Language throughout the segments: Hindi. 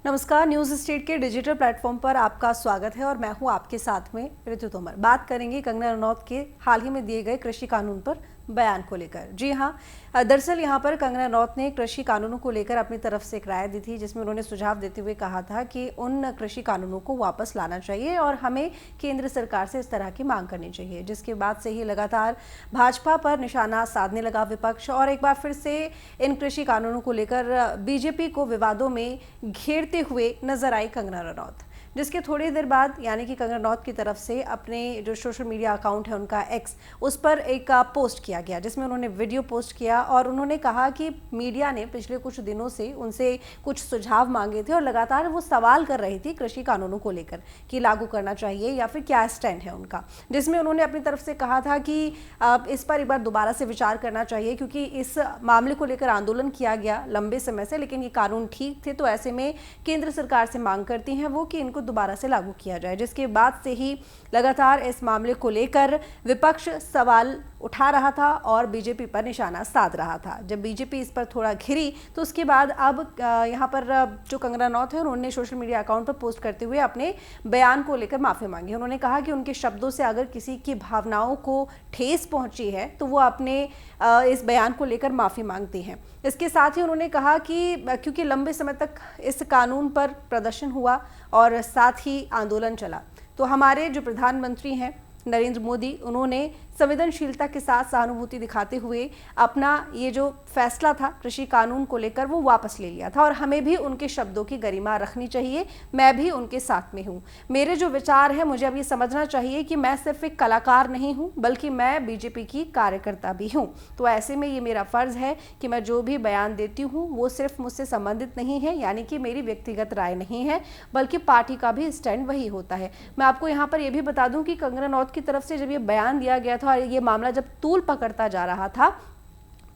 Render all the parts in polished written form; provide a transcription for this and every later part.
नमस्कार, न्यूज स्टेट के डिजिटल प्लेटफॉर्म पर आपका स्वागत है और मैं हूं आपके साथ में ऋतु तोमर। बात करेंगे कंगना रनौत के हाल ही में दिए गए कृषि कानून पर बयान को लेकर। जी हां, दरअसल यहां पर कंगना रनौत ने कृषि कानूनों को लेकर अपनी तरफ से एक राय दी थी, जिसमें उन्होंने सुझाव देते हुए कहा था कि उन कृषि कानूनों को वापस लाना चाहिए और हमें केंद्र सरकार से इस तरह की मांग करनी चाहिए। जिसके बाद से ही लगातार भाजपा पर निशाना साधने लगा विपक्ष और एक बार फिर से इन कृषि कानूनों को लेकर बीजेपी को विवादों में घेरते हुए नजर आई कंगना रनौत। जिसके थोड़ी देर बाद यानी कि कंगना रनौत की तरफ से अपने जो सोशल मीडिया अकाउंट है उनका एक्स, उस पर एक पोस्ट किया गया जिसमें उन्होंने वीडियो पोस्ट किया और उन्होंने कहा कि मीडिया ने पिछले कुछ दिनों से उनसे कुछ सुझाव मांगे थे और लगातार वो सवाल कर रही थी कृषि कानूनों को लेकर कि लागू करना चाहिए या फिर क्या स्टैंड है उनका। जिसमें उन्होंने अपनी तरफ से कहा था कि इस पर एक बार दोबारा से विचार करना चाहिए, क्योंकि इस मामले को लेकर आंदोलन किया गया लंबे समय से, लेकिन ये कानून ठीक थे। तो ऐसे में केंद्र सरकार से मांग करती हैं वो कि इनको दोबारा से लागू किया जाए। जिसके बाद से ही लगातार इस मामले को लेकर विपक्ष सवाल उठा रहा था और बीजेपी पर निशाना साध रहा था। जब बीजेपी इस पर थोड़ा घिरी तो उसके बाद अब यहाँ पर जो कंगना रनौत है उन्होंने सोशल मीडिया अकाउंट पर पोस्ट करते हुए अपने बयान को लेकर माफी मांगी। उन्होंने कहा कि उनके शब्दों से अगर किसी की भावनाओं को ठेस पहुंची है तो वो अपने इस बयान को लेकर माफी मांगती हैं। इसके साथ ही उन्होंने कहा कि क्योंकि लंबे समय तक इस कानून पर प्रदर्शन हुआ और साथ ही आंदोलन चला, तो हमारे जो प्रधानमंत्री हैं नरेंद्र मोदी, उन्होंने संवेदनशीलता के साथ सहानुभूति दिखाते हुए अपना ये जो फैसला था कृषि कानून को लेकर वो वापस ले लिया था और हमें भी उनके शब्दों की गरिमा रखनी चाहिए। मैं भी उनके साथ में हूँ। मेरे जो विचार हैं, मुझे अब ये समझना चाहिए कि मैं सिर्फ एक कलाकार नहीं हूँ बल्कि मैं बीजेपी की कार्यकर्ता भी हूँ। तो ऐसे में ये मेरा फर्ज है कि मैं जो भी बयान देती हूँ वो सिर्फ मुझसे संबंधित नहीं है, यानी कि मेरी व्यक्तिगत राय नहीं है, बल्कि पार्टी का भी स्टैंड वही होता है। मैं आपको यहाँ पर यह भी बता दूं कि कंगना रनौत की तरफ से जब ये बयान दिया गया था और ये मामला जब तूल पकड़ता जा रहा था,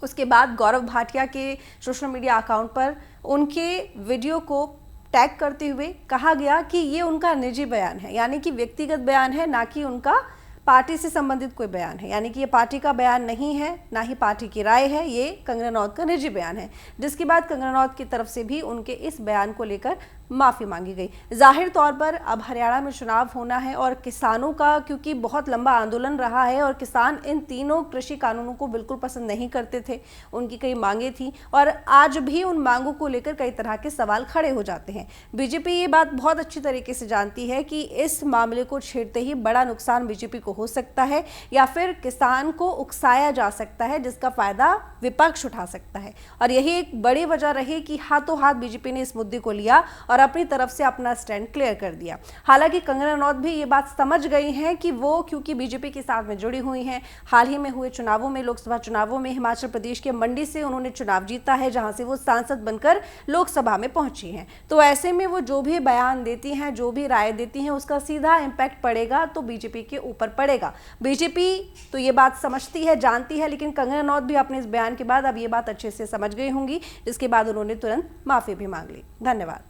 उसके बाद गौरव भाटिया के सोशल मीडिया अकाउंट पर उनके वीडियो को टैग करते हुए कहा गया कि ये उनका निजी बयान है, यानी कि व्यक्तिगत बयान है, ना कि उनका पार्टी से संबंधित कोई बयान है। यानी कि ये पार्टी का बयान नहीं है, ना ही पार्टी की राय है, ये कंगना रनौत का निजी बयान है। जिसके बाद कंगना रनौत की तरफ से भी उनके इस बयान को लेकर माफी मांगी गई। जाहिर तौर पर अब हरियाणा में चुनाव होना है और किसानों का क्योंकि बहुत लंबा आंदोलन रहा है और किसान इन तीनों कृषि कानूनों को बिल्कुल पसंद नहीं करते थे, उनकी कई मांगे थी और आज भी उन मांगों को लेकर कई तरह के सवाल खड़े हो जाते हैं। बीजेपी ये बात बहुत अच्छी तरीके से जानती है कि इस मामले को छेड़ते ही बड़ा नुकसान बीजेपी को हो सकता है या फिर किसान को उकसाया जा सकता है, जिसका फायदा विपक्ष उठा सकता है। और यही एक बड़ी वजह रही कि हाथों हाथ बीजेपी ने इस मुद्दे को लिया और अपनी तरफ से अपना स्टैंड क्लियर कर दिया। हालांकि कंगना रनौत भी ये बात समझ गई हैं कि वो क्योंकि बीजेपी के साथ में जुड़ी हुई हैं, हाल ही में हुए चुनावों में, लोकसभा चुनावों में हिमाचल प्रदेश के मंडी से उन्होंने चुनाव जीता है, जहां से वो सांसद बनकर लोकसभा में पहुंची हैं। तो ऐसे में वो जो भी बयान देती हैं, जो भी राय देती हैं, उसका सीधा इंपैक्ट पड़ेगा तो बीजेपी के ऊपर पड़ेगा। बीजेपी तो ये बात समझती है, जानती है, लेकिन कंगना रनौत भी अपने इस बयान के बाद अब ये बात अच्छे से समझ गई होंगी, जिसके बाद उन्होंने तुरंत माफी भी मांग ली। धन्यवाद।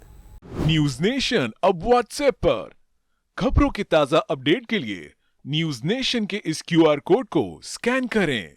न्यूज नेशन अब व्हाट्सएप पर खबरों के ताजा अपडेट के लिए न्यूज नेशन के इस क्यूआर कोड को स्कैन करें